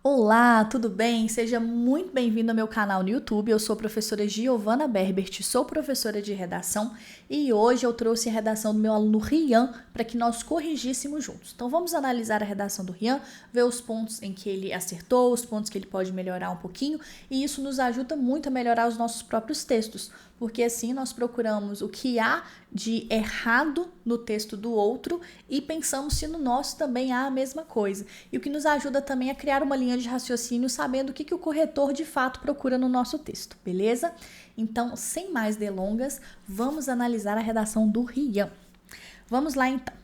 Olá, tudo bem? Seja muito bem-vindo ao meu canal no YouTube. Eu sou a professora Giovana Berbert, sou professora de redação e hoje eu trouxe a redação do meu aluno Rian para que nós corrigíssemos juntos. Então vamos analisar a redação do Rian, ver os pontos em que ele acertou, os pontos que ele pode melhorar um pouquinho, e isso nos ajuda muito a melhorar os nossos próprios textos, porque assim nós procuramos o que há de errado no texto do outro e pensamos se no nosso também há a mesma coisa. E o que nos ajuda também a criar uma linha de raciocínio sabendo o que o corretor de fato procura no nosso texto, beleza? Então, sem mais delongas, vamos analisar a redação do Rian. Vamos lá então.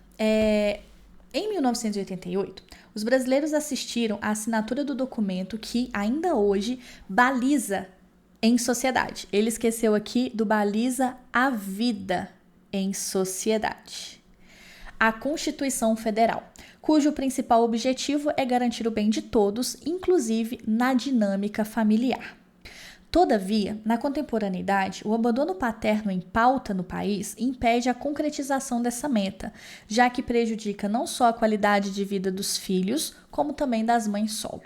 Em 1988, os brasileiros assistiram à assinatura do documento que, ainda hoje, baliza em sociedade. Ele esqueceu aqui do baliza a vida em sociedade. A Constituição Federal, cujo principal objetivo é garantir o bem de todos, inclusive na dinâmica familiar. Todavia, na contemporaneidade, o abandono paterno em pauta no país impede a concretização dessa meta, já que prejudica não só a qualidade de vida dos filhos, como também das mães solo.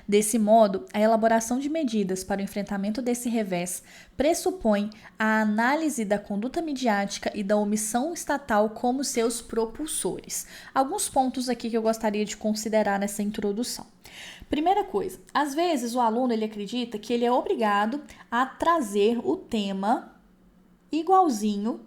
Desse modo, a elaboração de medidas para o enfrentamento desse revés pressupõe a análise da conduta midiática e da omissão estatal como seus propulsores. Alguns pontos aqui que eu gostaria de considerar nessa introdução. Primeira coisa, às vezes o aluno ele acredita que ele é obrigado a trazer o tema igualzinho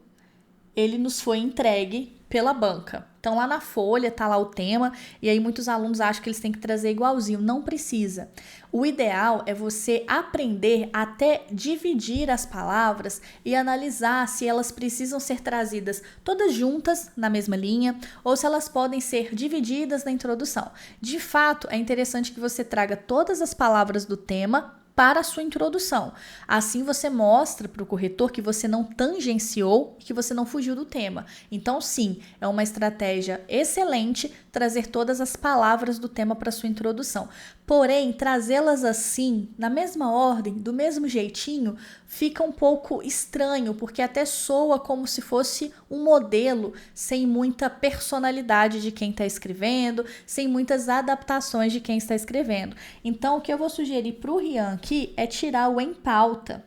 ele nos foi entregue pela banca. Então, lá na folha tá lá o tema, e aí muitos alunos acham que eles têm que trazer igualzinho. Não precisa. O ideal é você aprender até dividir as palavras e analisar se elas precisam ser trazidas todas juntas na mesma linha ou se elas podem ser divididas na introdução. De fato, é interessante que você traga todas as palavras do tema para a sua introdução. Assim você mostra para o corretor que você não tangenciou e que você não fugiu do tema. Então, sim, é uma estratégia excelente trazer todas as palavras do tema para a sua introdução. Porém, trazê-las assim, na mesma ordem, do mesmo jeitinho, fica um pouco estranho, porque até soa como se fosse um modelo sem muita personalidade de quem está escrevendo, sem muitas adaptações de quem está escrevendo. Então, o que eu vou sugerir para o Rian aqui é tirar o em pauta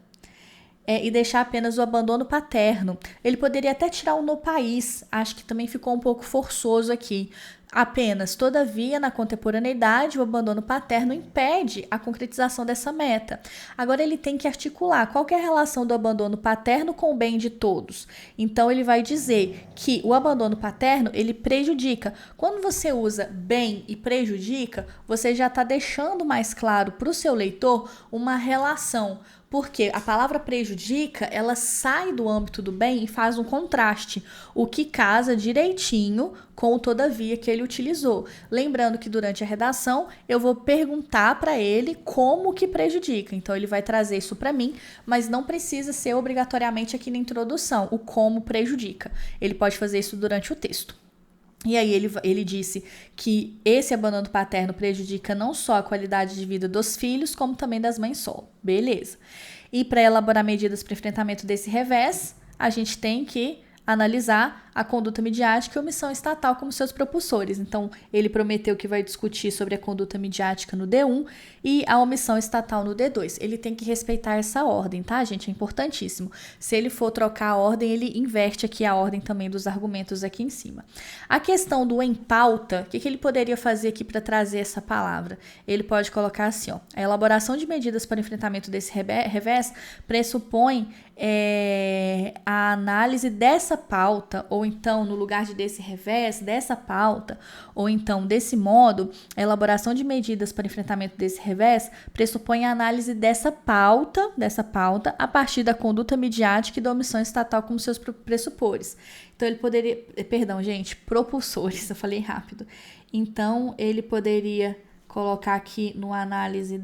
e deixar apenas o abandono paterno. Ele poderia até tirar o no país, acho que também ficou um pouco forçoso aqui. Apenas, todavia, na contemporaneidade, o abandono paterno impede a concretização dessa meta. Agora ele tem que articular qual que é a relação do abandono paterno com o bem de todos. Então ele vai dizer que o abandono paterno, ele prejudica. Quando você usa bem e prejudica, você já está deixando mais claro para o seu leitor uma relação. Porque a palavra prejudica, ela sai do âmbito do bem e faz um contraste, o que casa direitinho com o todavia que ele utilizou. Lembrando que durante a redação eu vou perguntar para ele como que prejudica. Então ele vai trazer isso para mim, mas não precisa ser obrigatoriamente aqui na introdução, o como prejudica. Ele pode fazer isso durante o texto. E aí ele disse que esse abandono paterno prejudica não só a qualidade de vida dos filhos, como também das mães solo. Beleza. E para elaborar medidas para enfrentamento desse revés, a gente tem que analisar a conduta midiática e a omissão estatal como seus propulsores. Então, ele prometeu que vai discutir sobre a conduta midiática no D1 e a omissão estatal no D2. Ele tem que respeitar essa ordem, tá, gente? É importantíssimo. Se ele for trocar a ordem, ele inverte aqui a ordem também dos argumentos aqui em cima. A questão do em pauta, o que ele poderia fazer aqui para trazer essa palavra? Ele pode colocar assim, ó, a elaboração de medidas para o enfrentamento desse revés pressupõe a análise dessa pauta, ou então, no lugar de desse revés, dessa pauta, ou então, desse modo, a elaboração de medidas para enfrentamento desse revés pressupõe a análise dessa pauta, a partir da conduta midiática e da omissão estatal como seus pressupores. Então, ele poderia, propulsores, eu falei rápido. Então, ele poderia colocar aqui no análise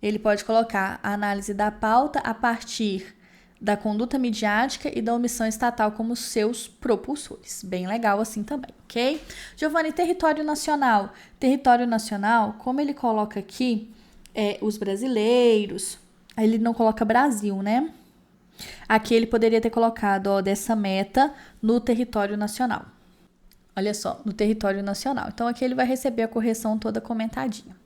ele pode colocar a análise da pauta a partir da conduta midiática e da omissão estatal como seus propulsores. Bem legal assim também, ok? Giovanni, território nacional. Território nacional, como ele coloca aqui os brasileiros, aí ele não coloca Brasil, né? Aqui ele poderia ter colocado dessa meta no território nacional. Olha só, no território nacional. Então, aqui ele vai receber a correção toda comentadinha.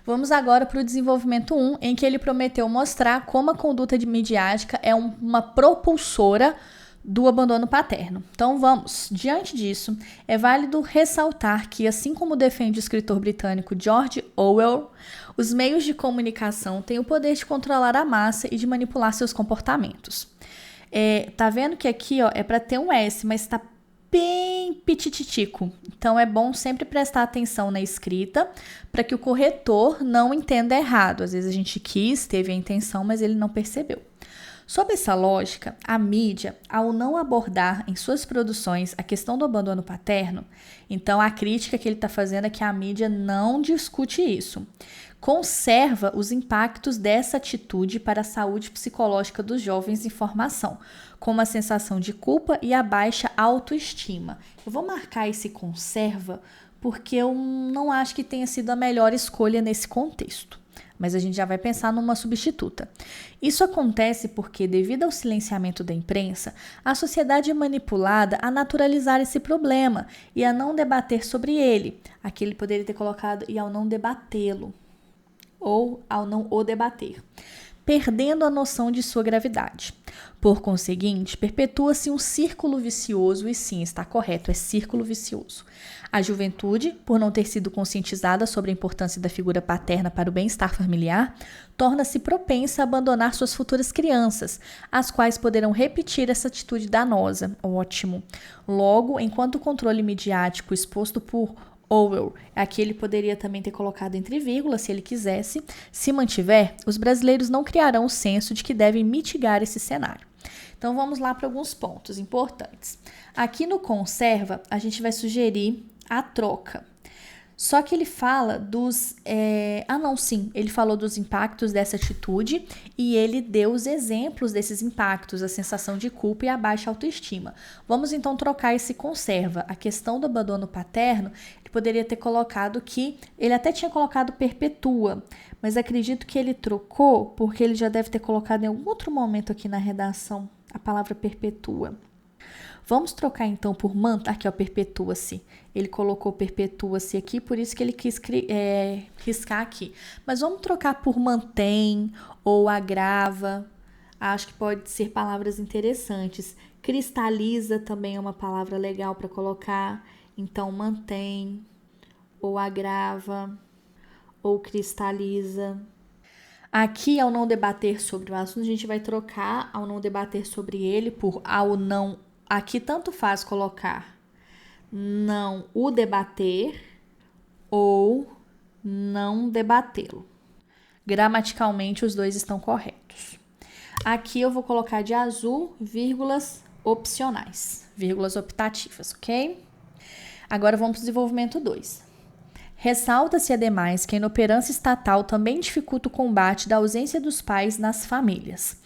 Vamos agora para o desenvolvimento 1, em que ele prometeu mostrar como a conduta midiática é uma propulsora do abandono paterno. Então vamos, diante disso, é válido ressaltar que, assim como defende o escritor britânico George Orwell, os meios de comunicação têm o poder de controlar a massa e de manipular seus comportamentos. Tá vendo que aqui é para ter um S, mas está bem pitititico. Então é bom sempre prestar atenção na escrita para que o corretor não entenda errado. Às vezes a gente teve a intenção, mas ele não percebeu. Sob essa lógica, a mídia, ao não abordar em suas produções a questão do abandono paterno, então a crítica que ele está fazendo é que a mídia não discute isso. Conserva os impactos dessa atitude para a saúde psicológica dos jovens em formação, como a sensação de culpa e a baixa autoestima. Eu vou marcar esse conserva porque eu não acho que tenha sido a melhor escolha nesse contexto. Mas a gente já vai pensar numa substituta. Isso acontece porque, devido ao silenciamento da imprensa, a sociedade é manipulada a naturalizar esse problema e a não debater sobre ele. Aqui ele poderia ter colocado e ao não debatê-lo, ou ao não o debater, perdendo a noção de sua gravidade. Por conseguinte, perpetua-se um círculo vicioso, e sim, está correto, é círculo vicioso. A juventude, por não ter sido conscientizada sobre a importância da figura paterna para o bem-estar familiar, torna-se propensa a abandonar suas futuras crianças, as quais poderão repetir essa atitude danosa. Ótimo. Logo, enquanto o controle midiático exposto por Orwell, aqui ele poderia também ter colocado entre vírgulas, se ele quisesse, se mantiver, os brasileiros não criarão o senso de que devem mitigar esse cenário. Então vamos lá para alguns pontos importantes. Aqui no conserva, a gente vai sugerir a troca. Só que ele fala ele falou dos impactos dessa atitude e ele deu os exemplos desses impactos, a sensação de culpa e a baixa autoestima. Vamos então trocar esse conserva. A questão do abandono paterno, ele poderia ter colocado ele até tinha colocado perpetua, mas acredito que ele trocou porque ele já deve ter colocado em algum outro momento aqui na redação a palavra perpetua. Vamos trocar então por aqui, perpetua-se. Ele colocou perpetua-se aqui, por isso que ele quis riscar aqui. Mas vamos trocar por mantém ou agrava. Acho que pode ser palavras interessantes. Cristaliza também é uma palavra legal para colocar. Então, mantém ou agrava ou cristaliza. Aqui, ao não debater sobre o assunto, a gente vai trocar ao não debater sobre ele por ao não. Aqui tanto faz colocar não o debater ou não debatê-lo. Gramaticalmente, os dois estão corretos. Aqui eu vou colocar de azul vírgulas opcionais, vírgulas optativas, ok? Agora vamos para o desenvolvimento 2. Ressalta-se, ademais, que a inoperância estatal também dificulta o combate da ausência dos pais nas famílias.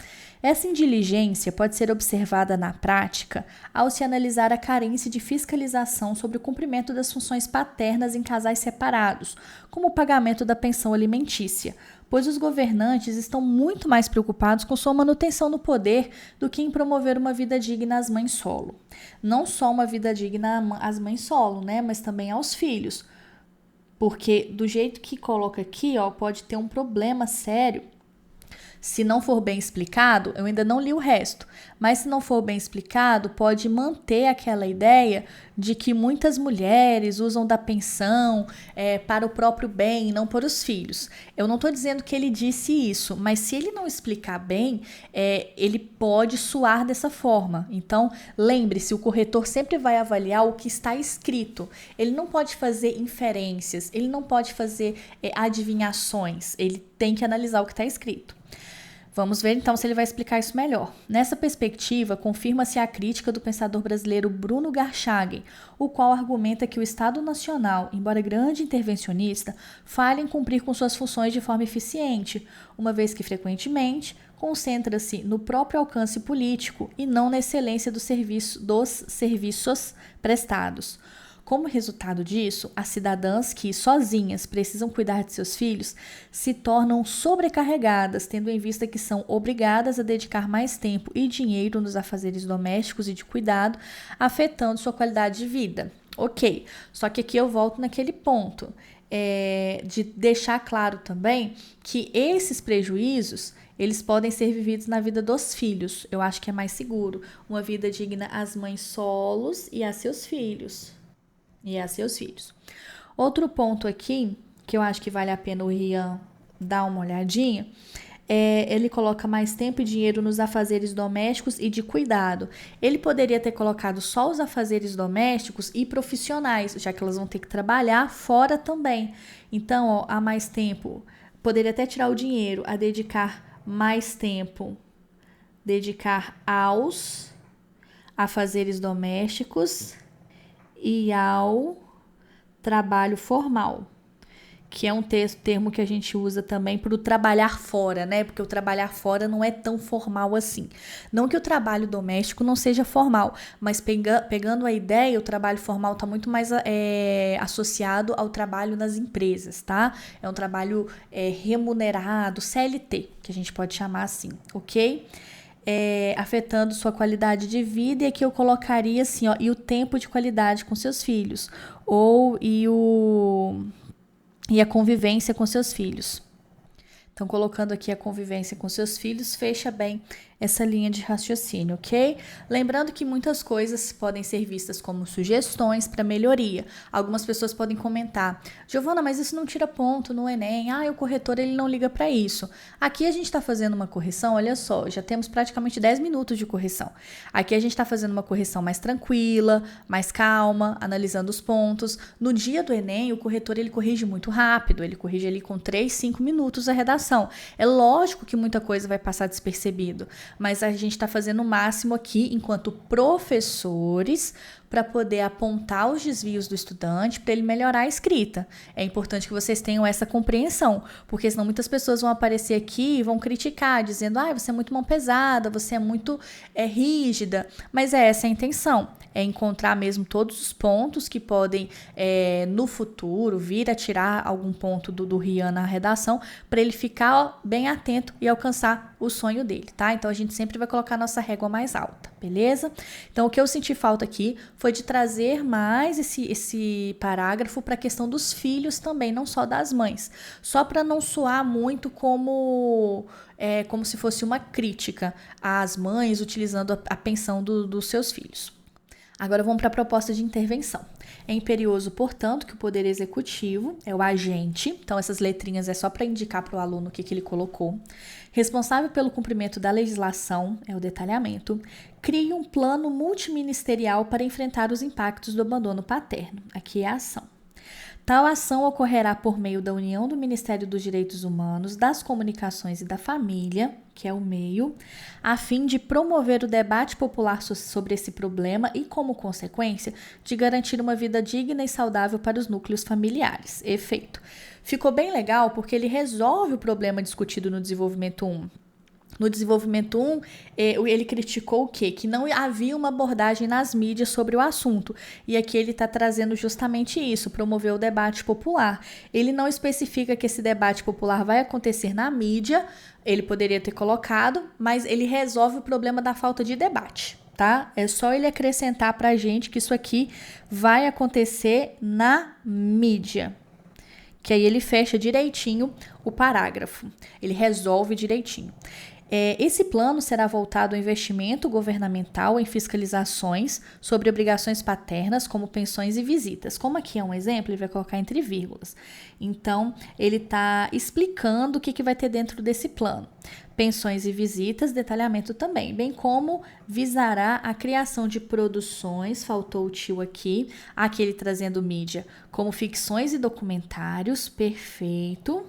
Essa indiligência pode ser observada na prática ao se analisar a carência de fiscalização sobre o cumprimento das funções paternas em casais separados, como o pagamento da pensão alimentícia, pois os governantes estão muito mais preocupados com sua manutenção no poder do que em promover uma vida digna às mães solo. Não só uma vida digna às mães solo, mas também aos filhos, porque do jeito que coloca aqui, pode ter um problema sério. Se não for bem explicado, eu ainda não li o resto, mas se não for bem explicado, pode manter aquela ideia de que muitas mulheres usam da pensão para o próprio bem, não para os filhos. Eu não estou dizendo que ele disse isso, mas se ele não explicar bem, ele pode soar dessa forma. Então, lembre-se, o corretor sempre vai avaliar o que está escrito. Ele não pode fazer inferências, ele não pode fazer adivinhações, ele tem que analisar o que está escrito. Vamos ver então se ele vai explicar isso melhor. Nessa perspectiva, confirma-se a crítica do pensador brasileiro Bruno Garchagen, o qual argumenta que o Estado Nacional, embora grande intervencionista, falha em cumprir com suas funções de forma eficiente, uma vez que frequentemente concentra-se no próprio alcance político e não na excelência dos serviços prestados. Como resultado disso, as cidadãs que, sozinhas, precisam cuidar de seus filhos, se tornam sobrecarregadas, tendo em vista que são obrigadas a dedicar mais tempo e dinheiro nos afazeres domésticos e de cuidado, afetando sua qualidade de vida. Ok, só que aqui eu volto naquele ponto de deixar claro também que esses prejuízos, eles podem ser vividos na vida dos filhos. Eu acho que é mais seguro. Uma vida digna às mães solos e a seus filhos. Outro ponto aqui, que eu acho que vale a pena o Rian dar uma olhadinha, ele coloca mais tempo e dinheiro nos afazeres domésticos e de cuidado. Ele poderia ter colocado só os afazeres domésticos e profissionais, já que elas vão ter que trabalhar fora também. Então, ó, há mais tempo. Poderia até tirar o dinheiro a dedicar mais tempo. Dedicar aos afazeres domésticos e ao trabalho formal, que é um termo que a gente usa também para o trabalhar fora, né? Porque o trabalhar fora não é tão formal assim. Não que o trabalho doméstico não seja formal, mas pegando a ideia, o trabalho formal está muito mais associado ao trabalho nas empresas, tá? É um trabalho remunerado, CLT, que a gente pode chamar assim, ok? Afetando sua qualidade de vida, e aqui eu colocaria assim, ó, e o tempo de qualidade com seus filhos, e a convivência com seus filhos. Então, colocando aqui a convivência com seus filhos, fecha bem essa linha de raciocínio, ok? Lembrando que muitas coisas podem ser vistas como sugestões para melhoria. Algumas pessoas podem comentar: Giovana, mas isso não tira ponto no Enem. O corretor ele não liga para isso. Aqui a gente está fazendo uma correção, olha só, já temos praticamente 10 minutos de correção. Aqui a gente está fazendo uma correção mais tranquila, mais calma, analisando os pontos. No dia do Enem, o corretor ele corrige muito rápido, ele corrige ali com 3, 5 minutos a redação. É lógico que muita coisa vai passar despercebido, mas a gente está fazendo o máximo aqui, enquanto professores, para poder apontar os desvios do estudante, para ele melhorar a escrita. É importante que vocês tenham essa compreensão, porque senão muitas pessoas vão aparecer aqui e vão criticar, dizendo: você é muito mão pesada, você é muito rígida. Mas essa a intenção, é encontrar mesmo todos os pontos que podem, no futuro, vir a tirar algum ponto do Rian na redação, para ele ficar bem atento e alcançar o sonho dele, tá? Então, a gente sempre vai colocar a nossa régua mais alta, beleza? Então, o que eu senti falta aqui foi de trazer mais esse parágrafo para a questão dos filhos também, não só das mães. Só para não soar muito como se fosse uma crítica às mães utilizando a pensão dos seus filhos. Agora vamos para a proposta de intervenção. É imperioso, portanto, que o Poder Executivo é o agente, então essas letrinhas é só para indicar para o aluno o que ele colocou, responsável pelo cumprimento da legislação, é o detalhamento, crie um plano multiministerial para enfrentar os impactos do abandono paterno, aqui é a ação. Tal ação ocorrerá por meio da união do Ministério dos Direitos Humanos, das Comunicações e da Família, que é o meio, a fim de promover o debate popular sobre esse problema e, como consequência, de garantir uma vida digna e saudável para os núcleos familiares. Efeito. Ficou bem legal porque ele resolve o problema discutido no desenvolvimento 1. No desenvolvimento 1, ele criticou o quê? Que não havia uma abordagem nas mídias sobre o assunto. E aqui ele está trazendo justamente isso, promover o debate popular. Ele não especifica que esse debate popular vai acontecer na mídia, ele poderia ter colocado, mas ele resolve o problema da falta de debate, tá? É só ele acrescentar para a gente que isso aqui vai acontecer na mídia. Que aí ele fecha direitinho o parágrafo. Ele resolve direitinho. Esse plano será voltado ao investimento governamental em fiscalizações sobre obrigações paternas, como pensões e visitas. Como aqui é um exemplo, ele vai colocar entre vírgulas. Então, ele está explicando o que vai ter dentro desse plano. Pensões e visitas, detalhamento também, bem como visará a criação de produções, faltou o tio aqui ele trazendo mídia, como ficções e documentários, perfeito,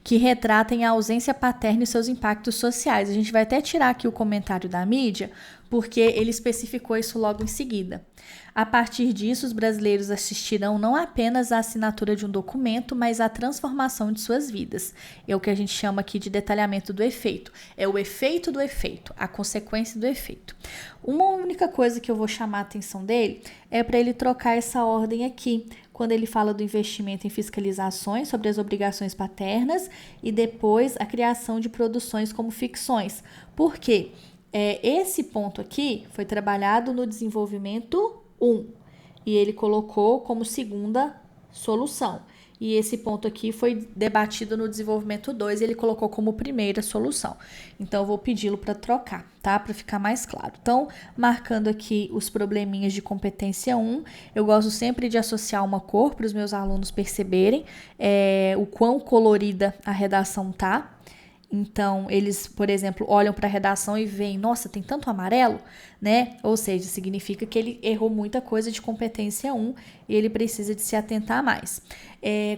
que retratem a ausência paterna e seus impactos sociais. A gente vai até tirar aqui o comentário da mídia, porque ele especificou isso logo em seguida. A partir disso, os brasileiros assistirão não apenas à assinatura de um documento, mas à transformação de suas vidas. É o que a gente chama aqui de detalhamento do efeito. É o efeito do efeito, a consequência do efeito. Uma única coisa que eu vou chamar a atenção dele é para ele trocar essa ordem aqui, quando ele fala do investimento em fiscalizações sobre as obrigações paternas e depois a criação de produções como ficções. Por quê? Esse ponto aqui foi trabalhado no desenvolvimento 1. e ele colocou como segunda solução. E esse ponto aqui foi debatido no desenvolvimento 2 e ele colocou como primeira solução. Então, eu vou pedi-lo para trocar, tá? Para ficar mais claro. Então, marcando aqui os probleminhas de competência 1, eu gosto sempre de associar uma cor para os meus alunos perceberem o quão colorida a redação tá. Então, eles, por exemplo, olham para a redação e veem, nossa, tem tanto amarelo, né? Ou seja, significa que ele errou muita coisa de competência 1 e ele precisa de se atentar mais.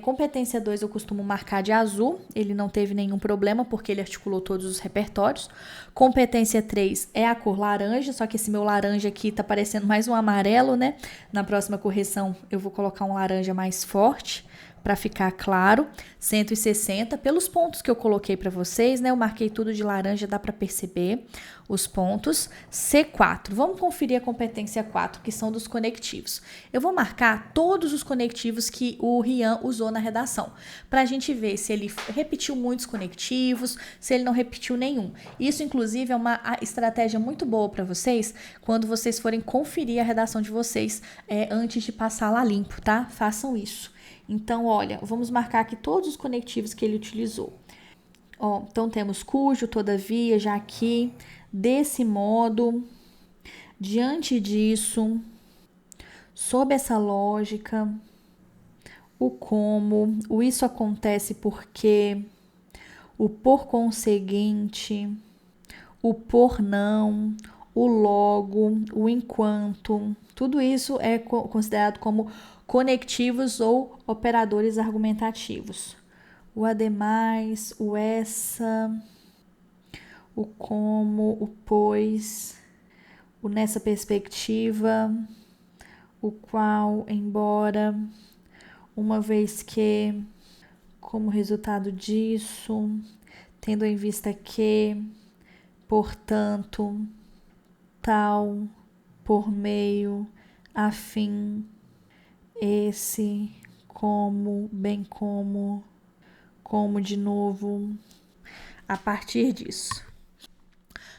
Competência 2 eu costumo marcar de azul, ele não teve nenhum problema porque ele articulou todos os repertórios. Competência 3 é a cor laranja, só que esse meu laranja aqui tá parecendo mais um amarelo, né? Na próxima correção eu vou colocar um laranja mais forte, para ficar claro, 160, pelos pontos que eu coloquei para vocês, né? Eu marquei tudo de laranja, dá para perceber os pontos. C4, vamos conferir a competência 4, que são dos conectivos. Eu vou marcar todos os conectivos que o Rian usou na redação, para a gente ver se ele repetiu muitos conectivos, se ele não repetiu nenhum. Isso, inclusive, é uma estratégia muito boa para vocês, quando vocês forem conferir a redação de vocês antes de passá-la limpo, tá? Façam isso. Então, olha, vamos marcar aqui todos os conectivos que ele utilizou. Então, temos cujo, todavia, já aqui, desse modo, diante disso, sob essa lógica, o como, o isso acontece porque, o por conseguinte, o por não, o logo, o enquanto, tudo isso é considerado como conectivos ou operadores argumentativos. O ademais, o essa, o como, o pois, o nessa perspectiva, o qual, embora, uma vez que, como resultado disso, tendo em vista que, portanto, tal, por meio, a fim, esse, como, bem como de novo, a partir disso.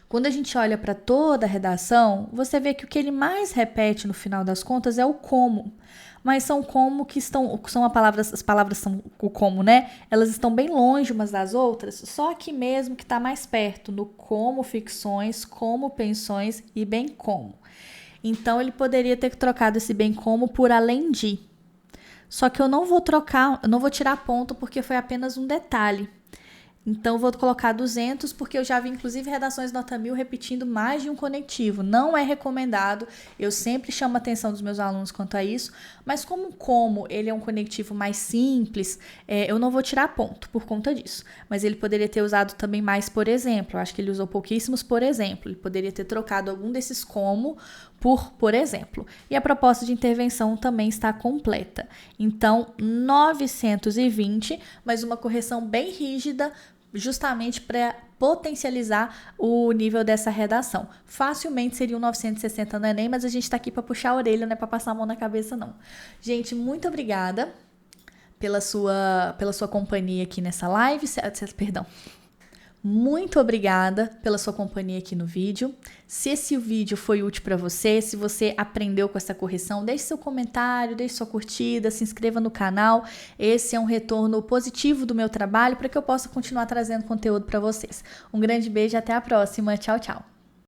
Quando a gente olha para toda a redação, você vê que o que ele mais repete no final das contas é o como. Mas são como que as palavras são o como, né? Elas estão bem longe umas das outras, só aqui mesmo que está mais perto, no como ficções, como pensões e bem como. Então, ele poderia ter trocado esse bem como por além de. Só que eu não vou tirar ponto porque foi apenas um detalhe. Então, eu vou colocar 200 porque eu já vi, inclusive, redações nota 1000 repetindo mais de um conectivo. Não é recomendado, eu sempre chamo a atenção dos meus alunos quanto a isso, mas como ele é um conectivo mais simples, eu não vou tirar ponto por conta disso. Mas ele poderia ter usado também mais por exemplo. Eu acho que ele usou pouquíssimos por exemplo. Ele poderia ter trocado algum desses como por exemplo. E a proposta de intervenção também está completa. Então, 920, mas uma correção bem rígida, justamente para potencializar o nível dessa redação. Facilmente seria um 960 no Enem, mas a gente está aqui para puxar a orelha, não é para passar a mão na cabeça, não. Gente, muito obrigada pela sua companhia aqui nessa live. Perdão. Muito obrigada pela sua companhia aqui no vídeo. Se esse vídeo foi útil para você, se você aprendeu com essa correção, deixe seu comentário, deixe sua curtida, se inscreva no canal. Esse é um retorno positivo do meu trabalho para que eu possa continuar trazendo conteúdo para vocês. Um grande beijo e até a próxima. Tchau, tchau.